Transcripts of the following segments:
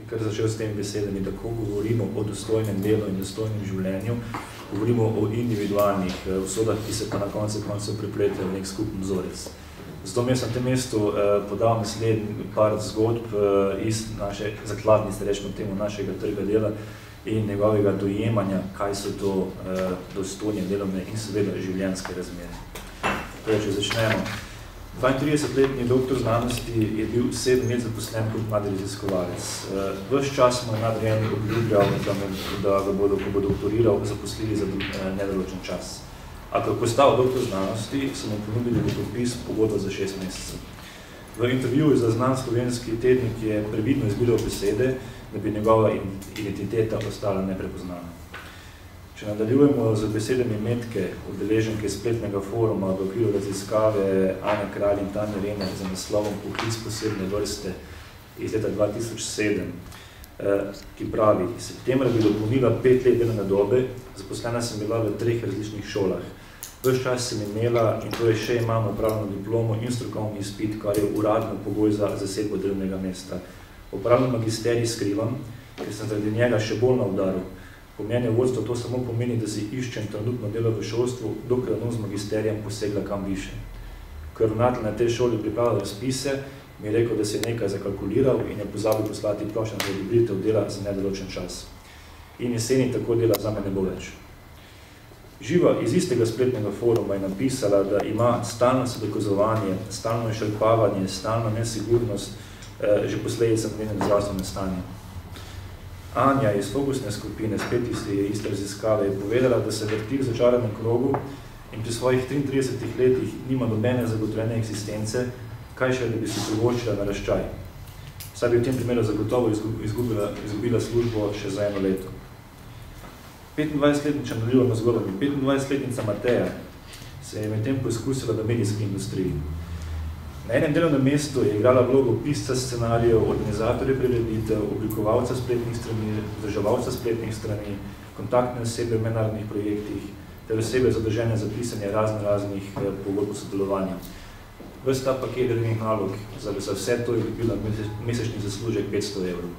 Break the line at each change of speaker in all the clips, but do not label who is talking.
kar začel s temi besedami, da ko govorimo o dostojnem delu in dostojnem življenju, govorimo o individualnih usodah, ki se pa na koncu pripletajo v nek skupen vzorec. Zato mi sem na tem mestu podal naslednji par zgodb iz naše zakladnice, rečemo temu, našega trga dela in njegovega dojemanja, kaj so to dostojne delovne in seveda življenjske razmere. Torej, če začnemo. 32-letni doktor znanosti je bil 7 let zaposlen kot mladi raziskovalec. Ves čas mu je nadrejeni obljubljal, da ga bodo, ko bo doktoriral, zaposlili za nedoločen čas. A ko je postal doktor znanosti, so mu ponudili podpis pogodba za 6 mesecev. V intervjuju za Znan slovenski tednik je previdno izbiral besede, da bi njegova identiteta ostala neprepoznana. Če nadaljujemo z besedami Metke, udeleženke spletnega foruma v okviru raziskave Ane Kralj in Tanje Rene za naslovom Poklic posebne vrste iz leta 2007, ki pravi, septembra bi dopolnila 5 let delovne dobe, zaposlena sem bila v 3 različnih šolah. Ves čas sem imela in torej še imam opravljeno diplomo in strokovni izpit, kar je uradno pogoj za zasedbo delovnega mesta. Opravljeno magisterij skrivam, ker sem zaradi njega še bolj na udaru. Po mnenju vodstva to samo pomeni, da si iščem trenutno delo v šolstvu, dokler z magisterijem posegla kam više. Ko je ravnatelj na tej šoli pripravljal razpise, mi je rekel, da si je nekaj zakalkuliral in je pozabil poslati prošnjo za odobritev dela za nedoločen čas. In jeseni tako dela zame ne bo več. Živa iz istega spletnega foruma je napisala, da ima stalno dokazovanje, stalno izčrpavanje, stalno nesigurnost, že posledica njenem zdravstvenem stanju. Anja iz fokusne skupine, spet iste raziskave, je povedala, da se vrti v začaranem krogu in pri svojih 33 letih nima nobene zagotovljene eksistence, kaj še, da bi si privoščila naraščaj. Saj bi v tem primeru zagotovo izgubila službo še za 1 leto. 25-letniča nadaljujemo zgodbami. 25-letnica Mateja se je medtem poizkusila v medijski industriji. Na enem delovnem mestu je igrala vlogo pisca scenarijev, organizatorja prireditev, oblikovalca spletnih strani, vzdrževalca spletnih strani, kontaktne osebe v mednarodnih projektih ter osebe zadolžene za pisanje raznih pogodb o sodelovanju. Ves ta paket delovnih nalog za vse to je dobila mesečni zaslužek 500 evrov.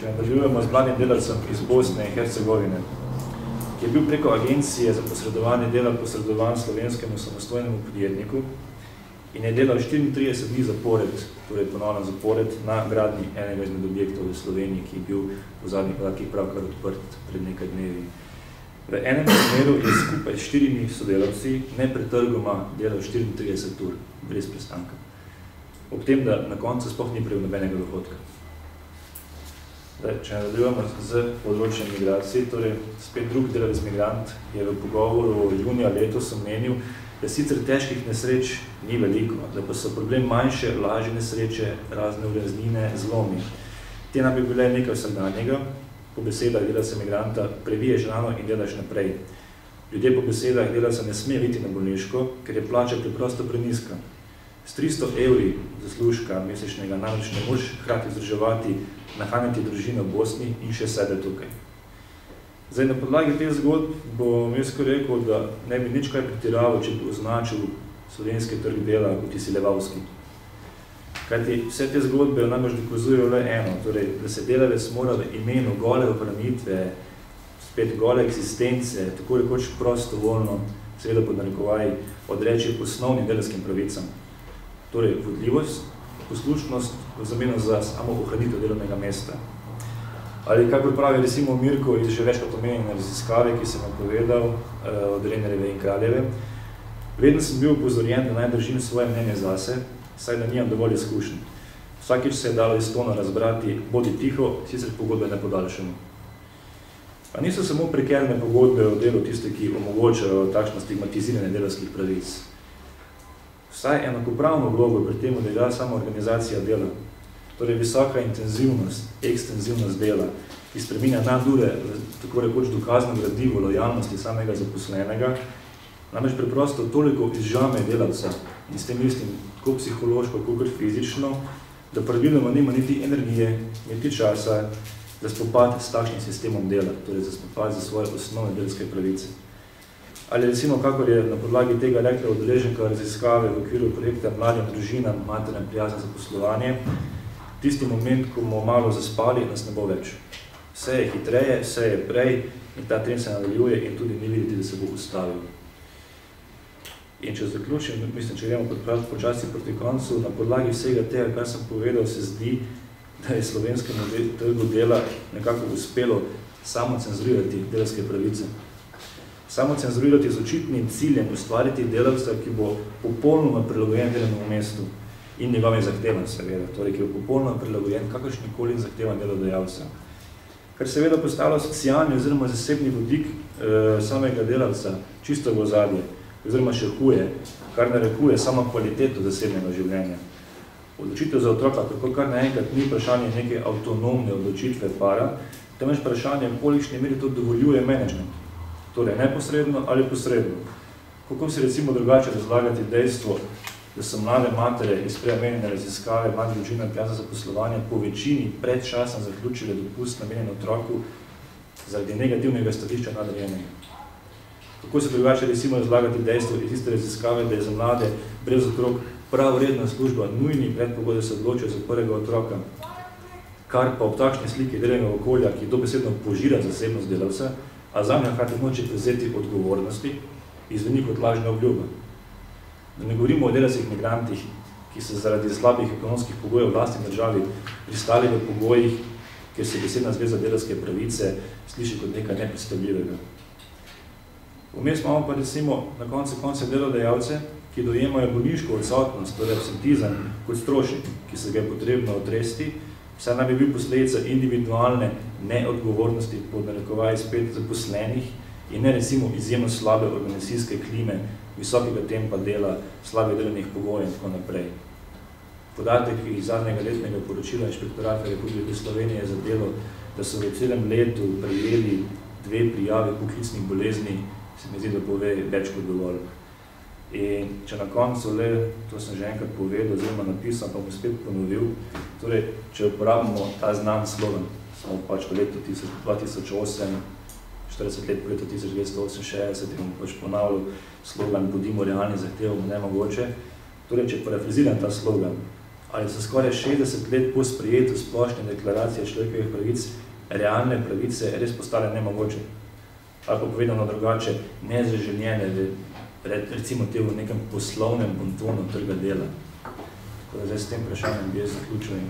Če nadaljujemo z mladim delavcem iz Bosne in Hercegovine, ki je bil preko agencije za posredovanje dela posredovan slovenskemu samostojnemu podjetniku in je delal 34 dni zapored, torej ponovno zapored, na gradnji enega izmed objektov v Sloveniji, ki je bil v zadnjih podatkih pravkar odprt pred nekaj dnevi. V enem primeru je skupaj s 4 sodelavci nepretrgoma delal 34 ur, brez prestanka. Ob tem, da na koncu sploh ni prejel nobenega dohodka. Če nadaljujemo z področjem migracij, torej spet drug delavec migrant je v pogovoru junija letos omenil, da sicer težkih nesreč ni veliko, da pa so problem manjše, lažje nesreče, razne ureznine, zlomi. Te nam bi bile nekaj vsakdanjega, po besedah delavca migranta previješ rano in delaš naprej. Ljudje po besedah delavca ne sme biti na bolniško, ker je plača preprosto preniska. S 300 evri zaslužka mesečnega namreč ne moš hkrati vzdrževati, nahraniti družino v Bosni in še sebe tukaj. Zdaj, na podlagi teh zgodb bom jaz rekel, da ne bi nič kaj pretiraval, če bi označil slovenski trg dela kot izsiljevavski. Kajti vse te zgodbe namreč dokazujejo le eno, torej, da se delavec mora v imenu gole ohranitve, spet gole eksistence, tako rekoč prostovoljno, seveda pod narekovaji, odreči osnovnim delavskim pravicam. Torej, vodljivost, poslušnost v zameno za samo ohranitev delovnega mesta. Ali kako pravi recimo Mirko iz že večkrat omenjene raziskave, ki sem povedal od Renerjeve in Kraljeve, vedno sem bil upozorjen, da naj držim svoje mnenje zase, saj da nimam dovolj izkušenj. Vsakič se je dalo iztono razbrati, bodi tiho, sicer pogodbe ne podaljšamo. Pa niso samo prekerne pogodbe o delu tiste, ki omogočajo takšno stigmatiziranje delavskih pravic. Vsaj enakopravno vlogo pri tem, da igra sama organizacija dela. Torej visoka intenzivnost, ekstenzivnost dela, ki spreminja nadure, tako rekoč dokazno gradivo lojalnosti samega zaposlenega, namreč preprosto toliko izžame delavca in s tem mislim, tako psihološko, kot fizično, da praviloma nima niti energije, niti časa za spopad s takšnim sistemom dela, torej za spopad za svoje osnovne delavske pravice. Ali recimo, kakor je na podlagi tega rekla udeleženka raziskave v okviru projekta Mladim družinam, materinem prijazne zaposlovanje, tisti moment, ko bomo malo zaspali, nas ne bo več. Vse je hitreje, vse je prej in ta trend se nadaljuje in tudi ni videti, da se bo ustavil. In če zaključim, mislim, če gremo počasi proti koncu, na podlagi vsega tega, kar sem povedal, se zdi, da je slovenskemu trgu dela nekako uspelo samo cenzurirati delavske pravice. Samo cenzurirati z očitnim ciljem ustvariti delavca, ki bo popolnoma prilagojen delovnemu mestu in njegovim zahtevam, seveda, torej, ki bo popolnoma prilagojen kakršnikoli zahtevam delodajalca. Kar seveda postavlja socialni oziroma zasebni vodik samega delavca čisto v ozadje, oziroma še huje, kar narekuje samo kvaliteto zasebnega življenja. Odločitev za otroka tako kar naenkrat ni vprašanje neke avtonomne odločitve para, temveč vprašanje, v kolikšni meri to dovoljuje menedžment. Torej, neposredno ali posredno. Kako se recimo drugače razlagati dejstvo, da so mlade matere iz preomenjene raziskave mladih družin za zaposlovanje po večini predčasno zaključile dopust namenjen otroku zaradi negativnega stališča nadrejenega. Kako se drugače recimo razlagati dejstvo iz tiste raziskave, da je za mlade brez otrok prav redna služba nujni predpogoj, da se odločijo za prvega otroka, kar pa ob takšni sliki delovnega okolja, ki dobesedno požira zasebnost delavca, a zanje hkrati noče prevzeti odgovornosti, izveni kot lažna obljuba. Da ne govorimo o delavcih migrantih, ki se zaradi slabih ekonomskih pogojev v vlastni državi pristali v pogojih, kjer se besedna zveza delavske pravice sliši kot nekaj nepredstavljivega. Vmes imamo pa recimo na koncu delodajalce, ki dojemajo bolniško odsotnost, torej absentizem, kot strošek, ki se ga je potrebno otresti, saj naj bi bil posledica individualne neodgovornosti pod narekovaji spet zaposlenih in ne recimo izjemno slabe organizacijske klime, visokega tempa dela, slabih delovnih pogojev in tako naprej. Podatek iz zadnjega letnega poročila Inšpektorata Republike Slovenije za delo, da so v celem letu prejeli 2 prijave poklicnih bolezni, se mi zdi, da pove več kot dovolj. In če na koncu le, to sem že enkrat povedal, oziroma napisal, pa bom spet ponovil, torej, če uporabimo ta znan slogan, smo pač v letu 2008, 40 let po letu 1968, in pač ponavljal slogan Bodimo realni, zahtevamo nemogoče. Torej, če parafraziram ta slogan, ali so skoraj 60 let po sprejetju splošne deklaracije človekovih pravic realne pravice res postale nemogoče? Ali pa povedano drugače, nezaželjene, recimo te v nekem poslovnem bontonu trga dela. Tako da zdaj s tem vprašanjem bi jaz zaključil in